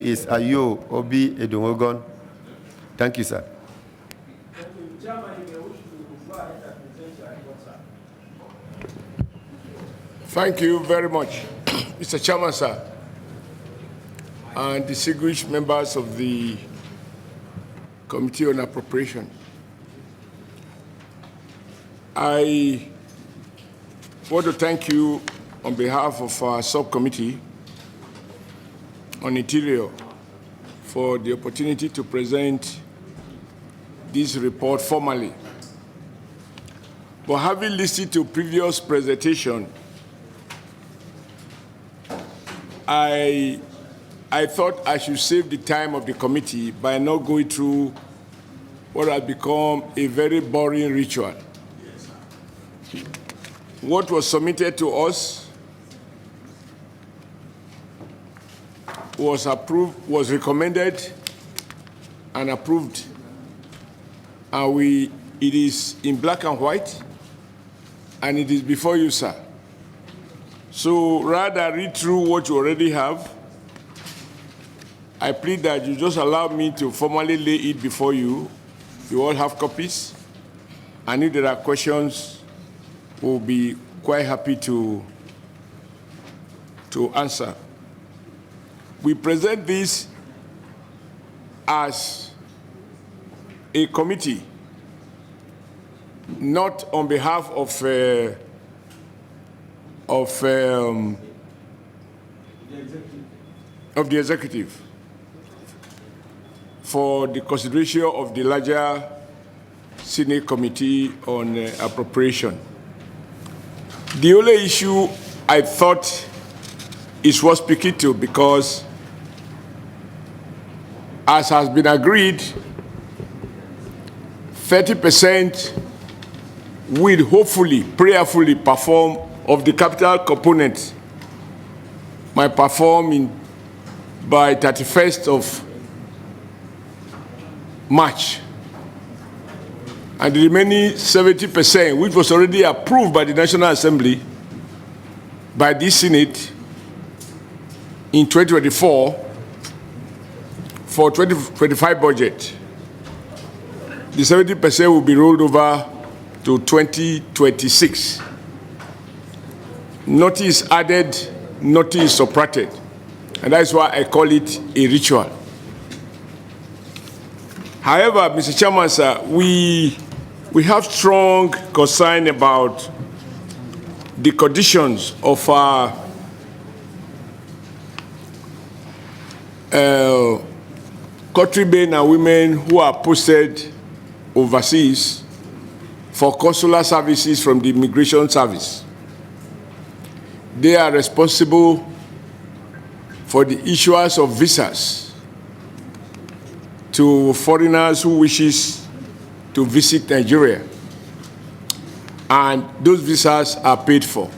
is Ayo Obi Edunwogon. Thank you, sir. Thank you very much, Mr. Chairman, sir, and distinguished members of the Committee on Appropriation. I want to thank you on behalf of our subcommittee on Interior for the opportunity to present this report formally. But having listened to previous presentation, I thought I should save the time of the committee by not going through what has become a very boring ritual. What was submitted to us was approved, was recommended and approved, and it is in black and white, and it is before you, sir. So rather read through what you already have, I plead that you just allow me to formally lay it before you. You all have copies, and if there are questions, we'll be quite happy to answer. We present this as a committee, not on behalf of the executive, for the consideration of the larger Senate Committee on Appropriation. The only issue I thought is worth speaking to, because as has been agreed, 30% will hopefully, prayerfully perform of the capital component might perform by 31st of March. And the remaining 70%, which was already approved by the National Assembly, by this Senate in 2024 for 2025 budget, the 70% will be rolled over to 2026. Nothing is added, nothing is subtracted. And that's why I call it a ritual. However, Mr. Chairman, sir, we have strong concern about the conditions of our countrymen and women who are posted overseas for consular services from the Immigration Service. They are responsible for the issuance of visas to foreigners who wishes to visit Nigeria, and those visas are paid for.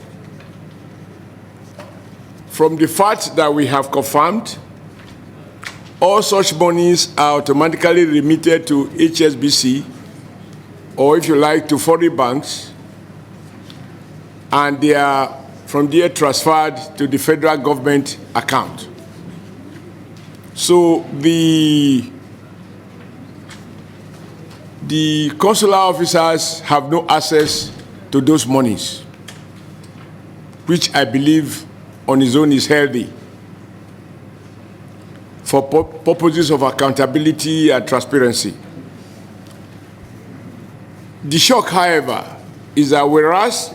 From the fact that we have confirmed, all such monies are automatically remitted to HSBC, or if you like, to foreign banks, and they are from there transferred to the federal government account. So the consular officers have no access to those monies, which I believe on its own is healthy for purposes of accountability and transparency. The shock, however, is that whereas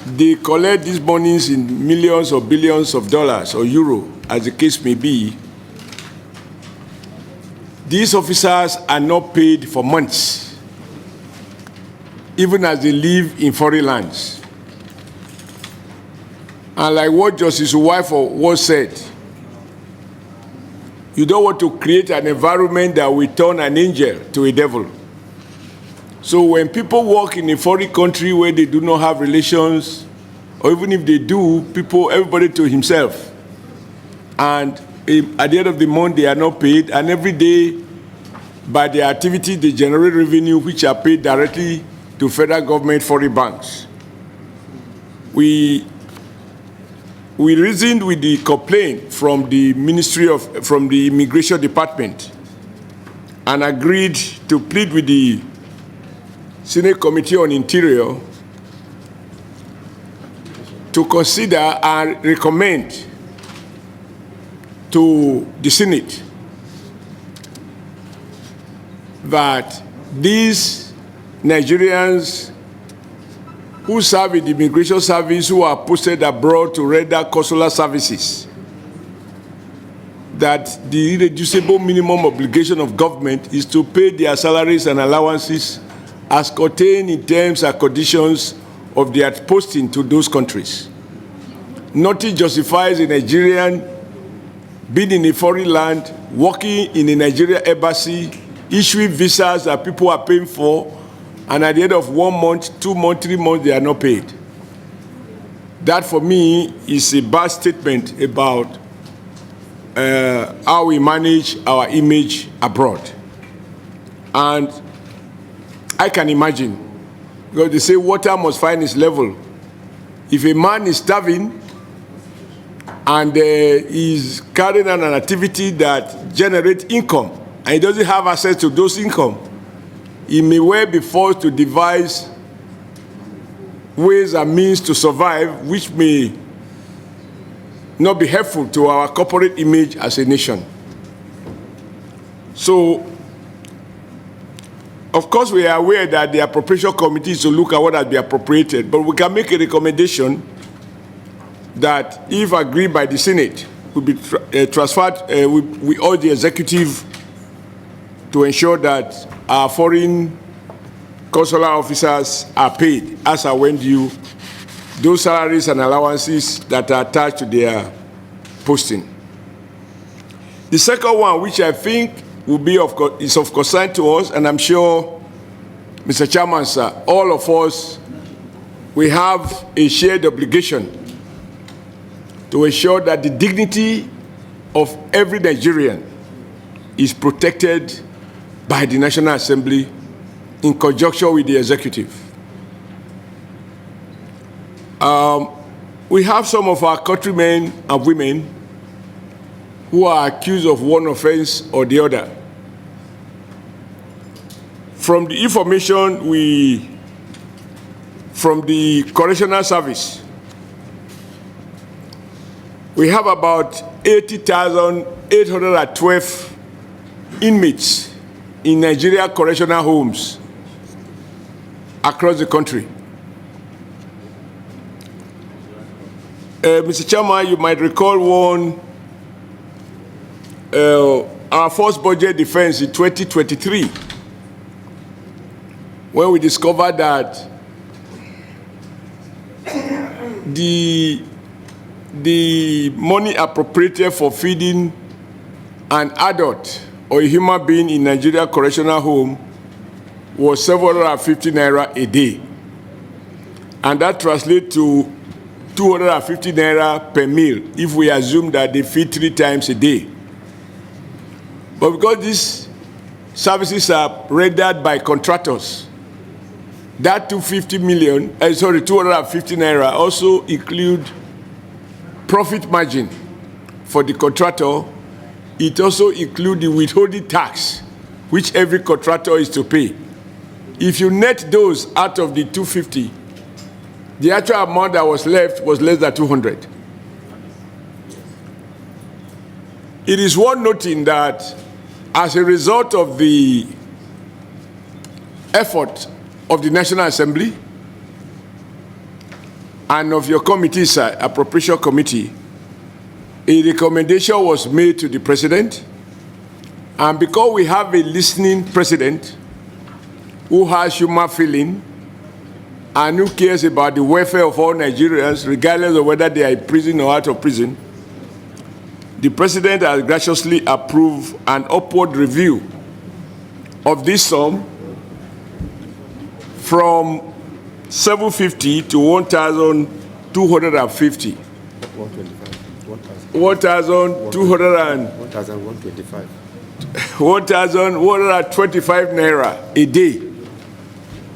they collect these monies in millions or billions of dollars or euro, as the case may be, these officers are not paid for months, even as they live in foreign lands. And like what Justice Uwaifo once said, you don't want to create an environment that will turn an angel to a devil. So when people work in a foreign country where they do not have relations, or even if they do, everybody to himself, and at the end of the month they are not paid, and every day by their activity they generate revenue which are paid directly to federal government foreign banks. We we reasoned with the complaint from the from the Immigration Department and agreed to plead with the Senate Committee on Interior to consider and recommend to the Senate that these Nigerians who serve in the Immigration Service who are posted abroad to render consular services, that the irreducible minimum obligation of government is to pay their salaries and allowances as contained in terms and conditions of their posting to those countries. Nothing justifies a Nigerian being in a foreign land, working in a Nigerian embassy, issuing visas that people are paying for, and at the end of 1 month, 2 months, 3 months, they are not paid. That, for me, is a bad statement about how we manage our image abroad. And I can imagine, because they say water must find its level. If a man is starving and is carrying on an activity that generates income, and he doesn't have access to those income, he may well be forced to devise ways and means to survive, which may not be helpful to our corporate image as a nation. So, of course, we are aware that the appropriation committee is to look at what has been appropriated, but we can make a recommendation that, if agreed by the Senate, will be transferred, we urge the executive to ensure that our foreign consular officers are paid as are when due those salaries and allowances that are attached to their posting. The second one, which I think will be is of concern to us, and I'm sure, Mr. Chairman, sir, all of us, we have a shared obligation to ensure that the dignity of every Nigerian is protected by the National Assembly in conjunction with the executive. We have some of our countrymen and women who are accused of one offense or the other. From the information from the Correctional Service, we have about 80,812 inmates in Nigeria correctional homes across the country. Mr. Chairman, you might recall our first budget defense in 2023, when we discovered that the money appropriated for feeding an adult or a human being in Nigeria correctional home was 750 naira a day. And that translates to 250 naira per meal if we assume that they feed 3 times a day. But because these services are rendered by contractors, that 250 naira also include profit margin for the contractor. It also includes the withholding tax, which every contractor is to pay. If you net those out of the 250, the actual amount that was left was less than 200. It is worth noting that as a result of the effort of the National Assembly and of your committee, sir, Appropriation Committee, a recommendation was made to the President, and because we have a listening President who has human feeling and who cares about the welfare of all Nigerians, regardless of whether they are in prison or out of prison, the President has graciously approved an upward review of this sum from 750 to 1,250. 1,125 naira a day.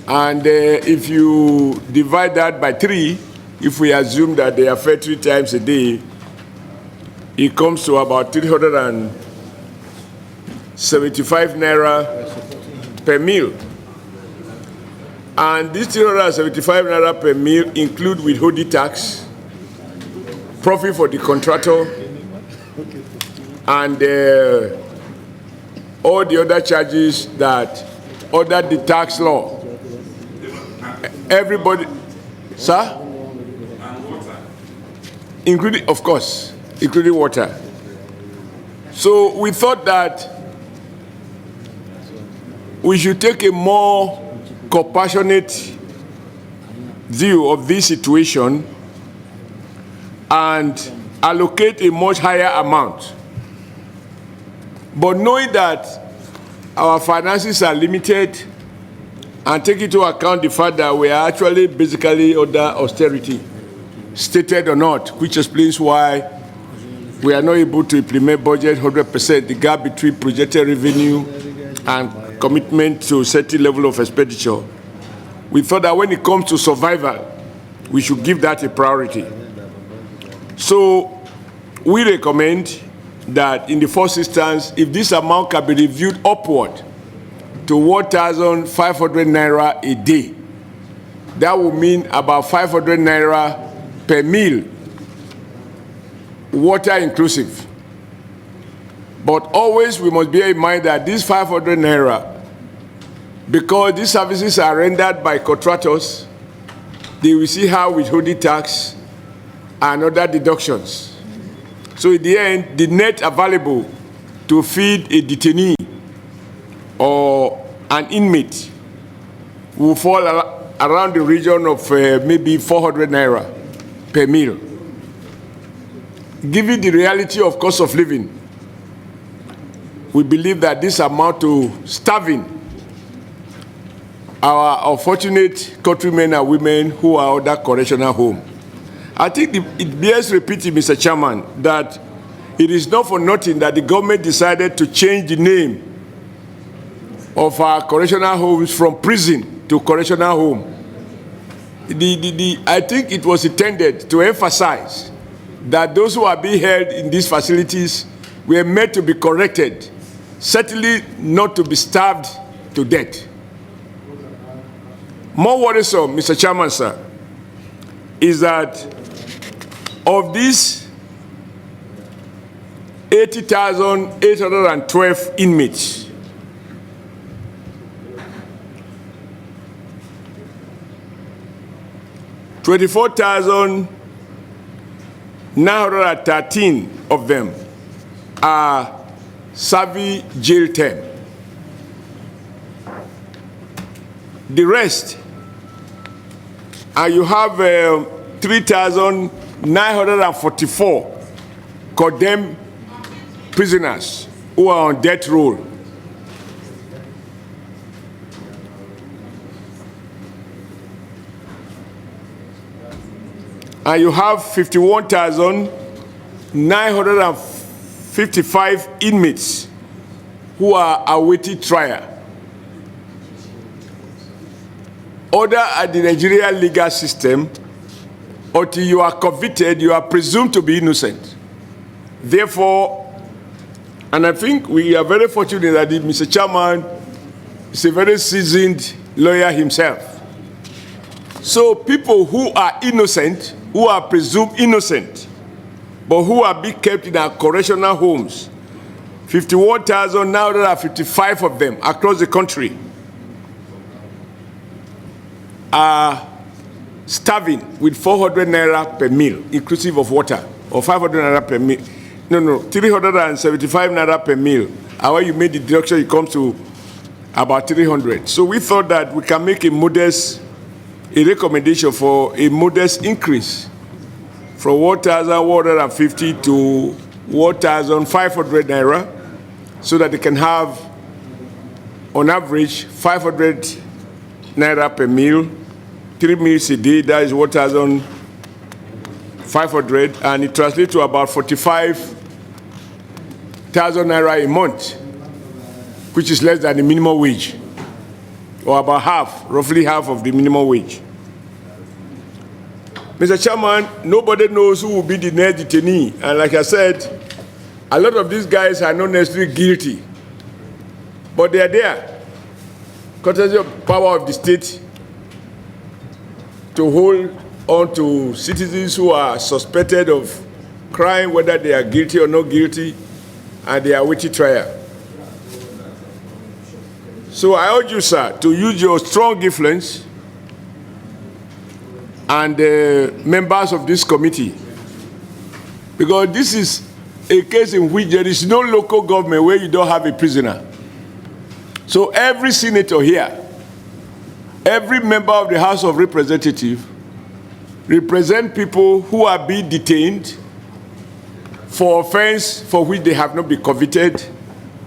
And if you divide that by 3, if we assume that they are fed 3 times a day, it comes to about 375 naira per meal. And this 375 naira per meal include withholding tax, profit for the contractor, and all the other charges that under the tax law. Everybody, sir? And water. Including, of course, including water. So we thought that we should take a more compassionate view of this situation and allocate a much higher amount. But knowing that our finances are limited and take into account the fact that we are actually basically under austerity, stated or not, which explains why we are not able to implement budget 100%, the gap between projected revenue and commitment to a certain level of expenditure. We thought that when it comes to survival, we should give that a priority. So we recommend that in the first instance, if this amount can be reviewed upward to 1,500 naira a day, that would mean about 500 naira per meal, water inclusive. But always we must bear in mind that this 500 naira, because these services are rendered by contractors, they will see how withholding tax and other deductions. So in the end, the net available to feed a detainee or an inmate will fall around the region of maybe 400 naira per meal. Given the reality of cost of living, we believe that this amount to starving our unfortunate countrymen and women who are under correctional home. I think it bears repeating, Mr. Chairman, that it is not for nothing that the government decided to change the name of our correctional homes from prison to correctional home. I think it was intended to emphasize that those who are being held in these facilities were meant to be corrected, certainly not to be starved to death. More worrisome, Mr. Chairman, sir, is that of these 80,812 inmates, 24,913 of them are serving jail term. The rest, and you have 3,944 condemned prisoners who are on death row. And you have 51,955 inmates who are awaiting trial. Order at the Nigerian legal system, until you are convicted, you are presumed to be innocent. Therefore, and I think we are very fortunate that Mr. Chairman is a very seasoned lawyer himself. So people who are innocent, who are presumed innocent, but who are being kept in our correctional homes, 51,955 of them across the country, are starving with 400 naira per meal, inclusive of water, or 500 naira per meal. No, 375 naira per meal. And when you made the deduction, it comes to about 300. So we thought that we can make a recommendation for a modest increase from 1,150 to 1,500 naira, so that they can have, on average, 500 naira per meal, 3 meals a day, that is 1,500, and it translates to about 45,000 naira a month, which is less than the minimum wage, or about half, roughly half of the minimum wage. Mr. Chairman, nobody knows who will be the next detainee. And like I said, a lot of these guys are not necessarily guilty, but they are there because of the power of the state to hold on to citizens who are suspected of crime, whether they are guilty or not guilty, and they are waiting trial. So I urge you, sir, to use your strong influence and members of this committee, because this is a case in which there is no local government where you don't have a prisoner. So every senator here, every member of the House of Representatives represent people who are being detained for offense for which they have not been convicted,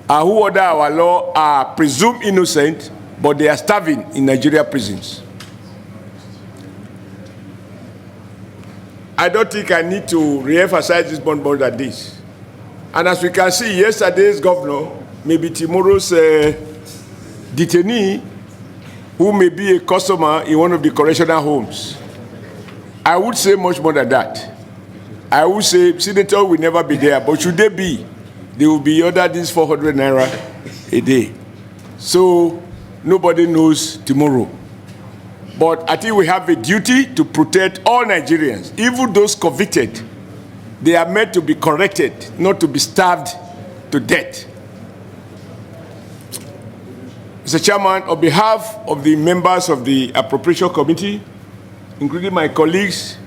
and who under our law are presumed innocent, but they are starving in Nigeria prisons. I don't think I need to re-emphasize this point more than this. And as we can see, yesterday's governor, maybe tomorrow's detainee, who may be a customer in one of the correctional homes. I would say much more than that. I would say senator will never be there, but should they be, they will be ordered this 400 naira a day. So nobody knows tomorrow. But I think we have a duty to protect all Nigerians, even those convicted. They are meant to be corrected, not to be starved to death. Mr. Chairman, on behalf of the members of the Appropriation Committee, including my colleagues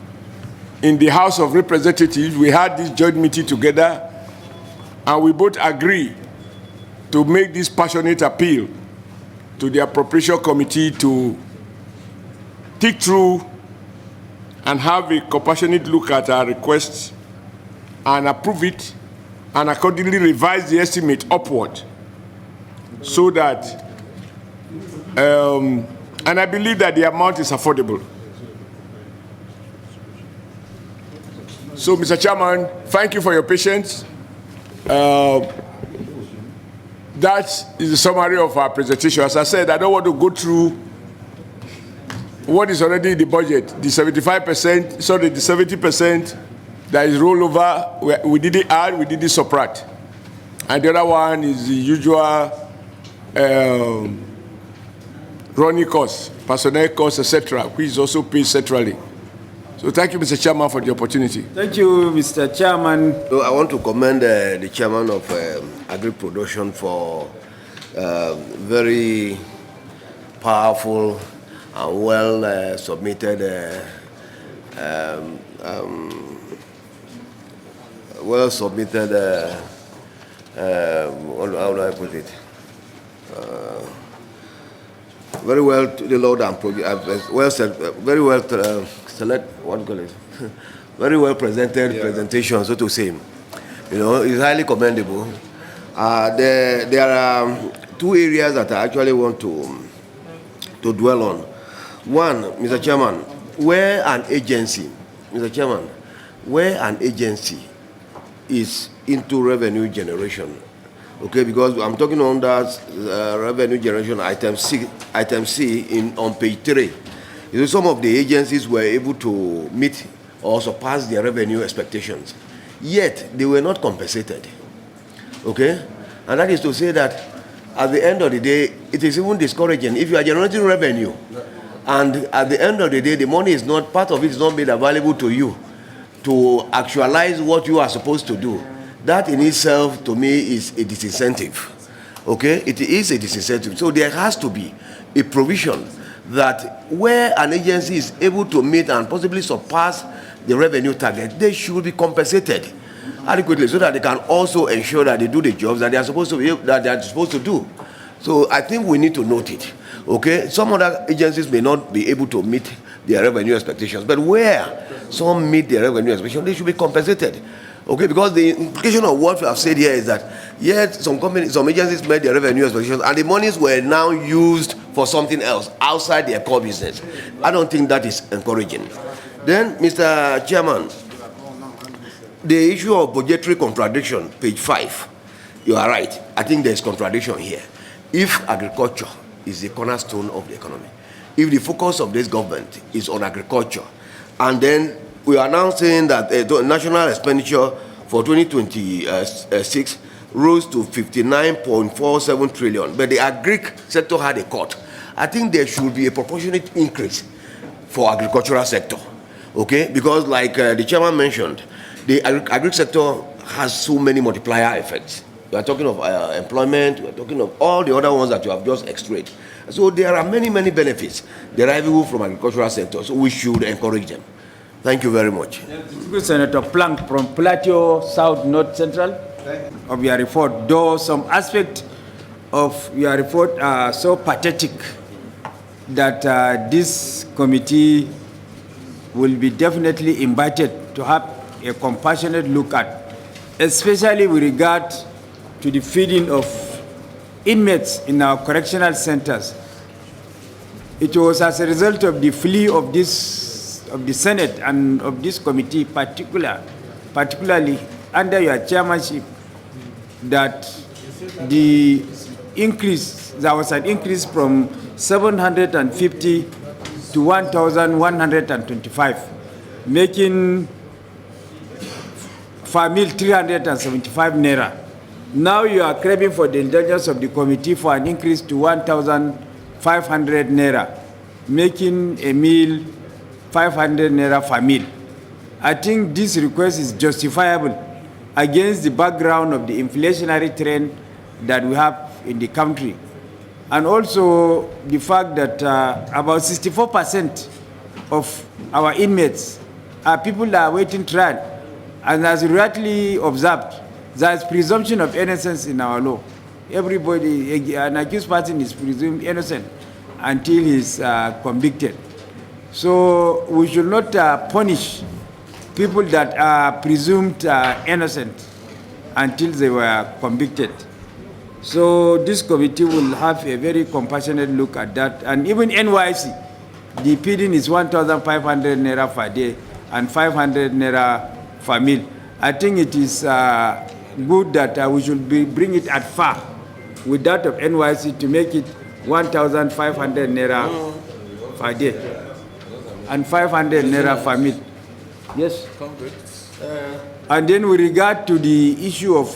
in the House of Representatives, we had this joint meeting together, and we both agree to make this passionate appeal to the Appropriation Committee to think through and have a compassionate look at our requests and approve it, and accordingly revise the estimate upward, so that, and I believe that the amount is affordable. So, Mr. Chairman, thank you for your patience. That is the summary of our presentation. As I said, I don't want to go through what is already in the budget, the 75%, sorry, the 70% that is rollover. We didn't add, we didn't subtract. And the other one is the usual running costs, personnel costs, etc., which is also paid centrally. So thank you, Mr. Chairman, for the opportunity. Thank you, Mr. Chairman. So I want to commend the chairman of Agri-Production for very powerful and well submitted, how do I put it? Very well to the Lord and well said, very well select, what do you call it? Very well presented presentation, so to say. You know, it's highly commendable. There are two areas that I actually want to dwell on. One, Mr. Chairman, where an agency is into revenue generation, okay, because I'm talking on that revenue generation item C on page 3. You know, some of the agencies were able to meet or surpass their revenue expectations, yet they were not compensated, okay? And that is to say that at the end of the day, it is even discouraging if you are generating revenue, and at the end of the day, the money is not, part of it is not made available to you to actualize what you are supposed to do. That in itself, to me, is a disincentive, okay? It is a disincentive. So there has to be a provision that where an agency is able to meet and possibly surpass the revenue target, they should be compensated adequately so that they can also ensure that they do the jobs that they are supposed to do. So I think we need to note it, okay? Some other agencies may not be able to meet their revenue expectations, but where some meet their revenue expectations, they should be compensated, okay? Because the implication of what we have said here is that, yet some agencies met their revenue expectations, and the monies were now used for something else outside their core business. I don't think that is encouraging. Then, Mr. Chairman, the issue of budgetary contradiction, page 5, you are right. I think there is contradiction here. If agriculture is the cornerstone of the economy, if the focus of this government is on agriculture, and then we are now saying that the national expenditure for 2026 rose to 59.47 trillion, but the agric sector had a cut. I think there should be a proportionate increase for agricultural sector, okay? Because like the chairman mentioned, the agric sector has so many multiplier effects. We are talking of employment, we are talking of all the other ones that you have just extracted. So there are many, many benefits derivable from agricultural sector, so we should encourage them. Thank you very much. Senator Plank from Plateau South North Central of your report, though some aspects of your report are so pathetic that this committee will be definitely invited to have a compassionate look at, especially with regard to the feeding of inmates in our correctional centers. It was as a result of the plea of the Senate and of this committee, particularly under your chairmanship, that there was an increase from 750 to 1,125, making per meal 375 naira. Now you are craving for the indulgence of the committee for an increase to 1,500 naira, making a meal 500 naira per meal. I think this request is justifiable against the background of the inflationary trend that we have in the country. And also the fact that about 64% of our inmates are people that are waiting trial. And as rightly observed, there is presumption of innocence in our law. Everybody, an accused person is presumed innocent until he is convicted. So we should not punish people that are presumed innocent until they were convicted. So this committee will have a very compassionate look at that. And even NYC, the feeding is 1,500 naira per day and 500 naira per meal. I think it is good that we should bring it at par with that of NYC to make it 1,500 naira per day and 500 naira per meal. Yes. And then with regard to the issue of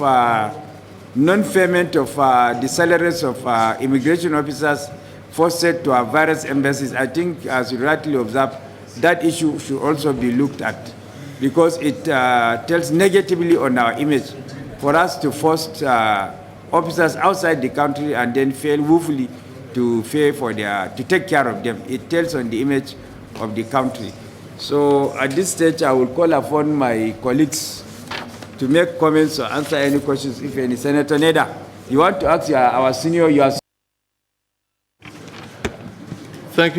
non-payment of the salaries of immigration officers posted to our various embassies, I think, as you rightly observed, that issue should also be looked at, because it tells negatively on our image for us to force officers outside the country and then fail woefully to take care of them. It tells on the image of the country. So at this stage, I will call upon my colleagues to make comments or answer any questions, if any. Senator Neda, you want to ask our senior, you are